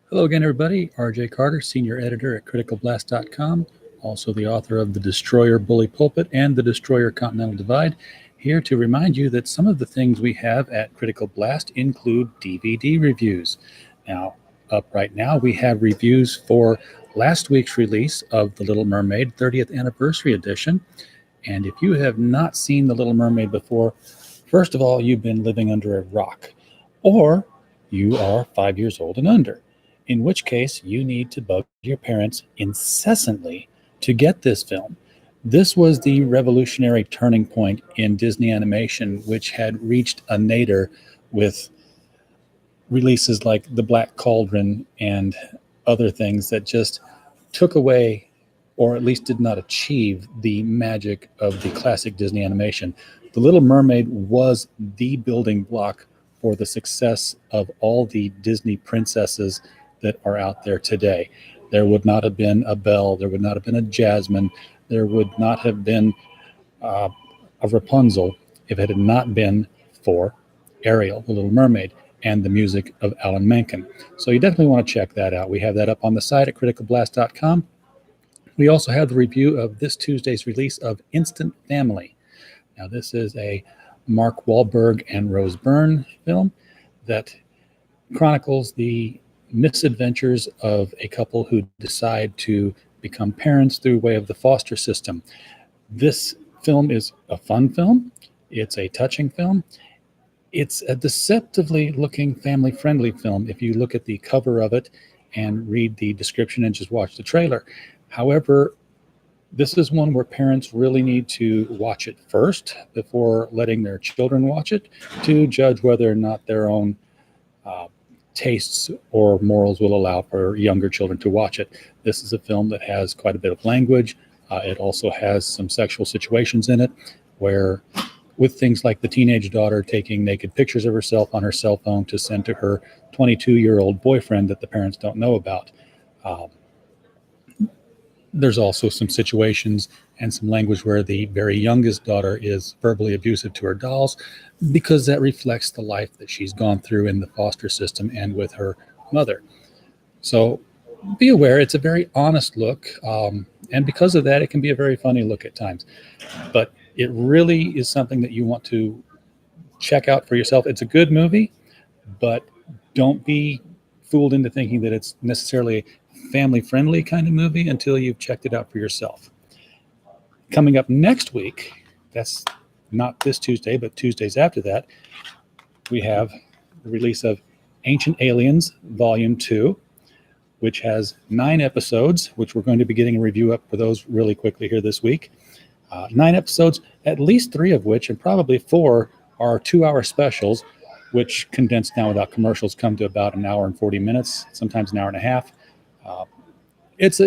Hello again, everybody. RJ Carter, Senior Editor at CriticalBlast.com, also the author of The Destroyer Bully Pulpit and The Destroyer Continental Divide, here to remind you that some of the things we have at Critical Blast include DVD reviews. Now, up right now, we have reviews for last week's release of The Little Mermaid 30th Anniversary Edition. And if you have not seen The Little Mermaid before, first of all, you've been living under a rock, or you are 5 years old and under, in which case you need to bug your parents incessantly to get this film. This was the revolutionary turning point in Disney animation, which had reached a nadir with releases like The Black Cauldron and other things that just took away, or at least did not achieve, the magic of the classic Disney animation. The Little Mermaid was the building block for the success of all the Disney princesses that are out there today. There would not have been a Belle, there would not have been a Jasmine, there would not have been a Rapunzel if it had not been for Ariel, the Little Mermaid, and the music of Alan Menken. So you definitely want to check that out. We have that up on the site at criticalblast.com. We also have the review of this Tuesday's release of Instant Family. Now, this is a Mark Wahlberg and Rose Byrne film that chronicles the misadventures of a couple who decide to become parents through way of the foster system. This film is a fun film. It's a touching film. It's a deceptively looking family-friendly film if you look at the cover of it and read the description and just watch the trailer. However, this is one where parents really need to watch it first before letting their children watch it to judge whether or not their own tastes or morals will allow for younger children to watch it. This is a film that has quite a bit of language. It also has some sexual situations in it where, with things like the teenage daughter taking naked pictures of herself on her cell phone to send to her 22-year-old boyfriend that the parents don't know about. There's also some situations and some language where the very youngest daughter is verbally abusive to her dolls because that reflects the life that she's gone through in the foster system and with her mother. So be aware, it's a very honest look. And because of that, it can be a very funny look at times. But it really is something that you want to check out for yourself. It's a good movie, but don't be fooled into thinking that it's necessarily a family-friendly kind of movie until you've checked it out for yourself. Coming up next week, that's not this Tuesday, but Tuesdays after that, we have the release of Ancient Aliens Volume 2, which has 9 episodes, which we're going to be getting a review up for those really quickly here this week. 9 episodes, at least 3 of which, and probably 4, are 2-hour specials, which condensed now without commercials come to about an hour and 40 minutes, sometimes an hour and a half. It's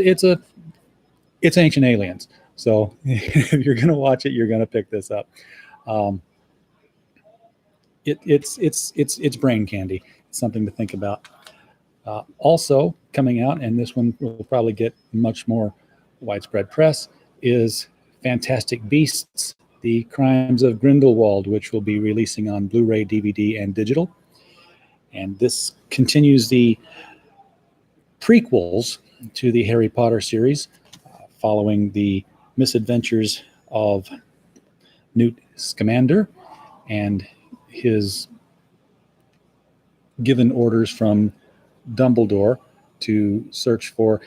Ancient Aliens. So if you're going to watch it, you're going to pick this up. It's brain candy. It's something to think about. Also coming out, and this one will probably get much more widespread press, is Fantastic Beasts: The Crimes of Grindelwald, which will be releasing on Blu-ray, DVD, and digital. And this continues the prequels to the Harry Potter series, following the misadventures of Newt Scamander and his given orders from Dumbledore to search for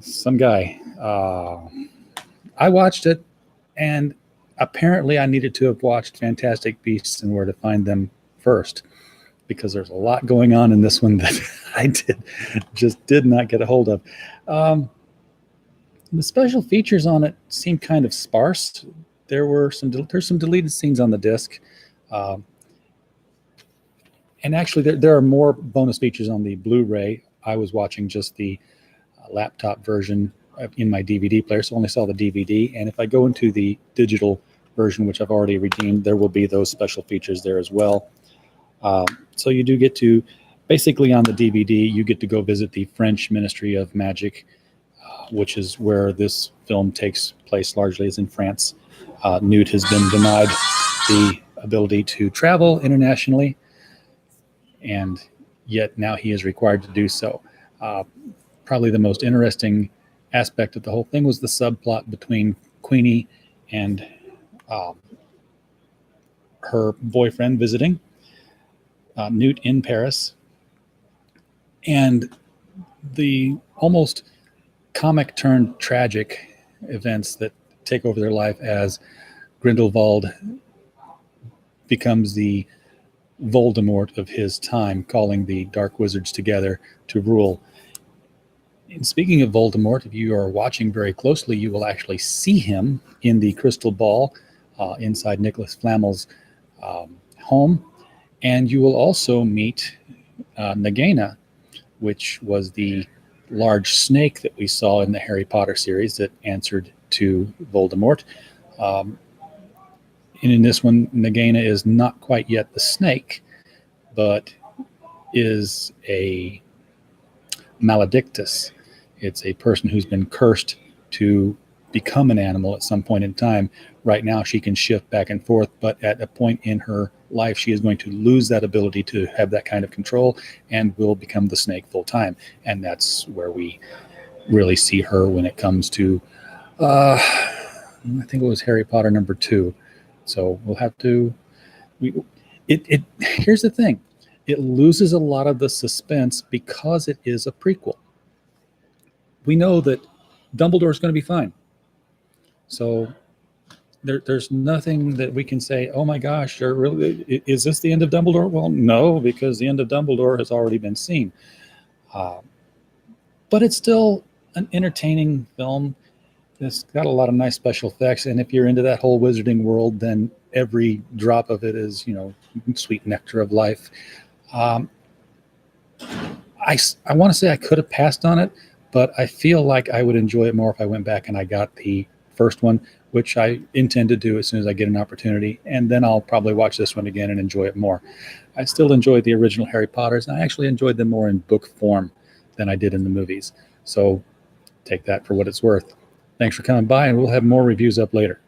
some guy. I watched it, and apparently I needed to have watched Fantastic Beasts and Where to Find Them first, because there's a lot going on in this one that I did not get a hold of. The special features on it seem kind of sparse. There's some deleted scenes on the disc. And actually, there are more bonus features on the Blu-ray. I was watching just the laptop version in my DVD player, so I only saw the DVD. And if I go into the digital version, which I've already redeemed, there will be those special features there as well. So you do get to, basically on the DVD, you get to go visit the French Ministry of Magic, which is where this film takes place, largely is in France. Newt has been denied the ability to travel internationally, and yet now he is required to do so. Probably the most interesting aspect of the whole thing was the subplot between Queenie and her boyfriend visiting Newt in Paris, and the almost comic turned tragic events that take over their life as Grindelwald becomes the Voldemort of his time, calling the Dark Wizards together to rule. And speaking of Voldemort, if you are watching very closely, you will actually see him in the crystal ball inside Nicholas Flamel's home. And you will also meet Nagina, which was the large snake that we saw in the Harry Potter series that answered to Voldemort. And in this one, Nagina is not quite yet the snake, but is a maledictus. It's a person who's been cursed to become an animal at some point in time. Right now, she can shift back and forth, but at a point in her life, she is going to lose that ability to have that kind of control and will become the snake full time. And that's where we really see her when it comes to, I think it was Harry Potter #2. So we'll have to. Here's the thing: it loses a lot of the suspense because it is a prequel. We know that Dumbledore's going to be fine. So there's nothing that we can say, oh my gosh, is this the end of Dumbledore? Well, no, because the end of Dumbledore has already been seen. But it's still an entertaining film. It's got a lot of nice special effects. And if you're into that whole wizarding world, then every drop of it is, sweet nectar of life. I want to say I could have passed on it, but I feel like I would enjoy it more if I went back and I got the first one, which I intend to do as soon as I get an opportunity. And then I'll probably watch this one again and enjoy it more. I still enjoyed the original Harry Potters, and I actually enjoyed them more in book form than I did in the movies. So take that for what it's worth. Thanks for coming by, and we'll have more reviews up later.